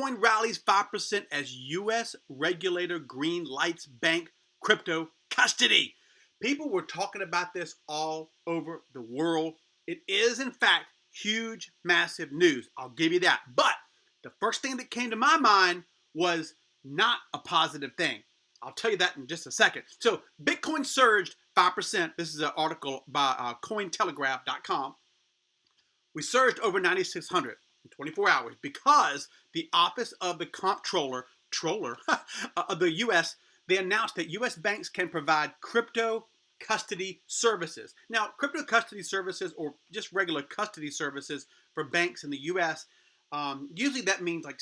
Bitcoin rallies 5% as U.S. regulator Greenlights bank crypto custody. People were talking about this all over the world. It is, in fact, huge, massive news. I'll give you that. But the first thing that came to my mind was not a positive thing. I'll tell you that in just a second. So Bitcoin surged 5%. This is an article by Cointelegraph.com. We surged over 9,600 in 24 hours because the Office of the Comptroller of the U.S., they announced that U.S. banks can provide crypto custody services. Now, crypto custody services or just regular custody services for banks in the U.S., usually that means like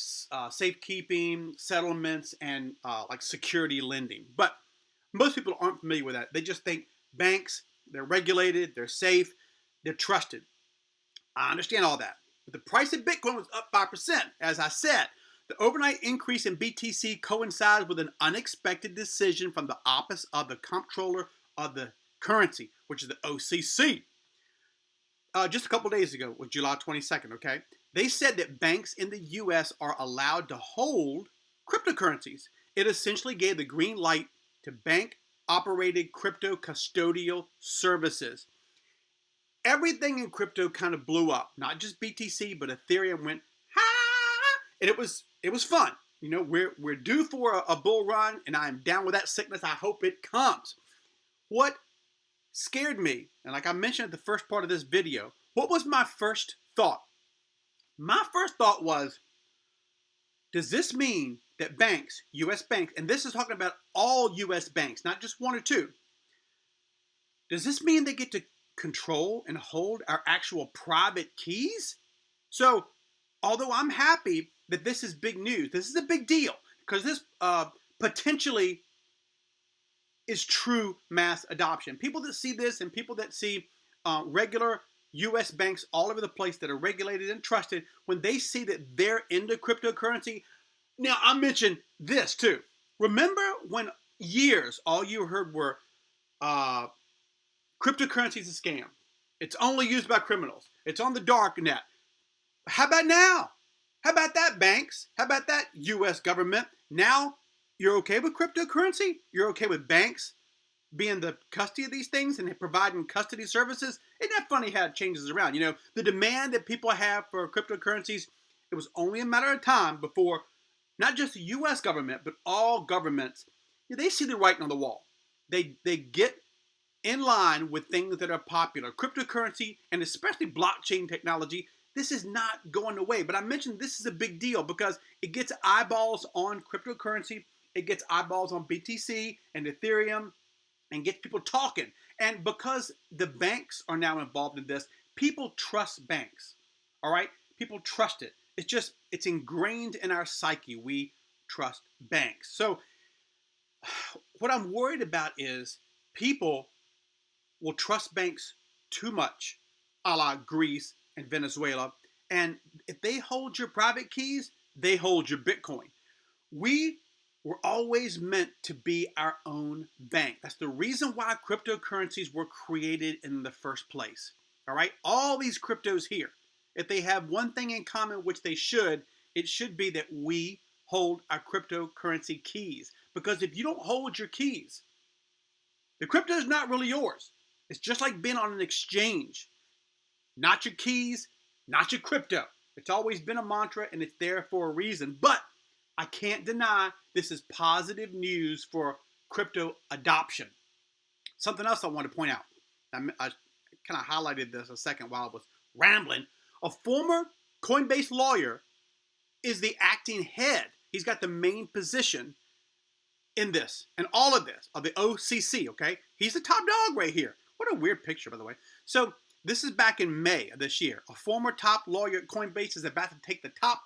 safekeeping, settlements, and like security lending. But most people aren't familiar with that. They just think banks, they're regulated, they're safe, they're trusted. I understand all that. But the price of Bitcoin was up 5%. As I said, the overnight increase in BTC coincides with an unexpected decision from the Office of the Comptroller of the Currency, which is the OCC. Just a couple days ago, was July 22nd, okay? They said that banks in the U.S. are allowed to hold cryptocurrencies. It essentially gave the green light to bank-operated crypto custodial services. Everything in crypto kind of blew up. Not just BTC, but Ethereum went, ha! And it was fun. You know, we're due for a bull run, and I am down with that sickness. I hope it comes. What scared me, and like I mentioned at the first part of this video, what was my first thought? My first thought was, does this mean that banks, U.S. banks, and this is talking about all U.S. banks, not just one or two, does this mean they get to control and hold our actual private keys? So, although I'm happy that this is big news, this is a big deal because this potentially is true mass adoption. People that see this and people that see regular U.S. banks all over the place that are regulated and trusted, when they see that they're into cryptocurrency. Now, I mentioned this too. Remember when years, all you heard were cryptocurrency is a scam. It's only used by criminals. It's on the dark net. How about now? How about that, banks? How about that, U.S. government? Now, you're okay with cryptocurrency? You're okay with banks being the custody of these things and providing custody services? Isn't that funny how it changes around? You know, the demand that people have for cryptocurrencies, it was only a matter of time before not just the U.S. government, but all governments, they see the writing on the wall. They get in line with things that are popular. Cryptocurrency, and especially blockchain technology, this is not going away. But I mentioned this is a big deal because it gets eyeballs on cryptocurrency. It gets eyeballs on BTC and Ethereum and gets people talking. And because the banks are now involved in this, people trust banks. All right? People trust it. It's ingrained in our psyche. We trust banks. So what I'm worried about is people will trust banks too much, a la Greece and Venezuela. And if they hold your private keys, they hold your Bitcoin. We were always meant to be our own bank. That's the reason why cryptocurrencies were created in the first place. All right? All these cryptos here, if they have one thing in common, which they should, it should be that we hold our cryptocurrency keys. Because if you don't hold your keys, the crypto is not really yours. It's just like being on an exchange. Not your keys, not your crypto. It's always been a mantra and it's there for a reason. But I can't deny this is positive news for crypto adoption. Something else I want to point out. I kind of highlighted this a second while I was rambling. A former Coinbase lawyer is the acting head. He's got the main position in this and all of this of the OCC, okay? He's the top dog right here. What a weird picture, by the way. So this is back in May of this year. A former top lawyer at Coinbase is about to take the top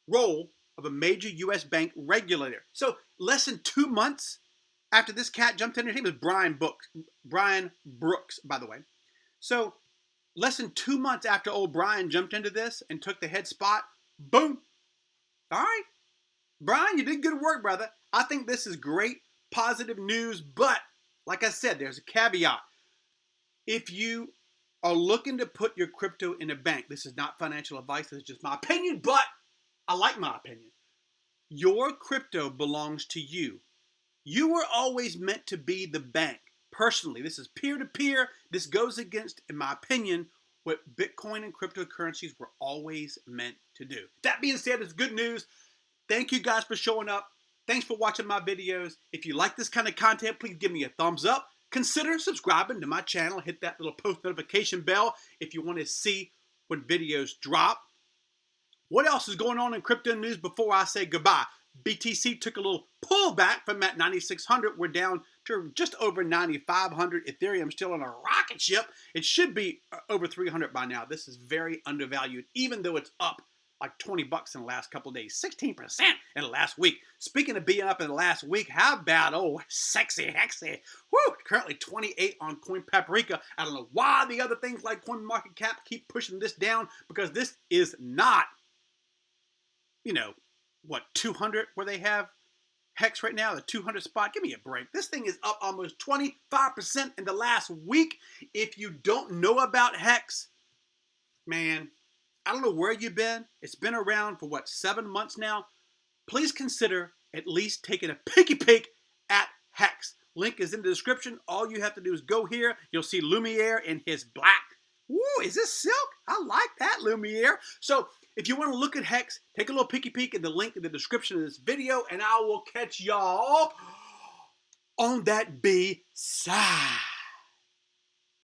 role of a major U.S. bank regulator. So less than 2 months after this cat jumped in, his name is Brian Brooks, by the way. So less than 2 months after old Brian jumped into this and took the head spot, boom. All right. Brian, you did good work, brother. I think this is great, positive news, but like I said, there's a caveat. If you are looking to put your crypto in a bank, this is not financial advice, this is just my opinion, but I like my opinion. Your crypto belongs to you. You were always meant to be the bank. Personally, this is peer-to-peer. This goes against, in my opinion, what Bitcoin and cryptocurrencies were always meant to do. That being said, it's good news. Thank you guys for showing up. Thanks for watching my videos. If you like this kind of content, please give me a thumbs up. Consider subscribing to my channel. Hit that little post notification bell if you want to see when videos drop. What else is going on in crypto news before I say goodbye? BTC took a little pullback from that 9,600. We're down to just over 9,500. Ethereum still on a rocket ship. It should be over 300 by now. This is very undervalued, even though it's up like 20 bucks in the last couple of days, 16% in the last week. Speaking of being up in the last week, how about sexy hexy? Woo! Currently 28 on Coin Paprika. I don't know why the other things like CoinMarketCap keep pushing this down, because this is not, 200 where they have HEX right now, the 200 spot. Give me a break. This thing is up almost 25% in the last week. If you don't know about HEX, man, I don't know where you've been. It's been around for 7 months now. Please consider at least taking a picky peek at HEX. Link is in the description. All you have to do is go here. You'll see Lumiere in his black. Woo, is this silk? I like that, Lumiere. So if you want to look at HEX, take a little picky peek at the link in the description of this video, and I will catch y'all on that B side.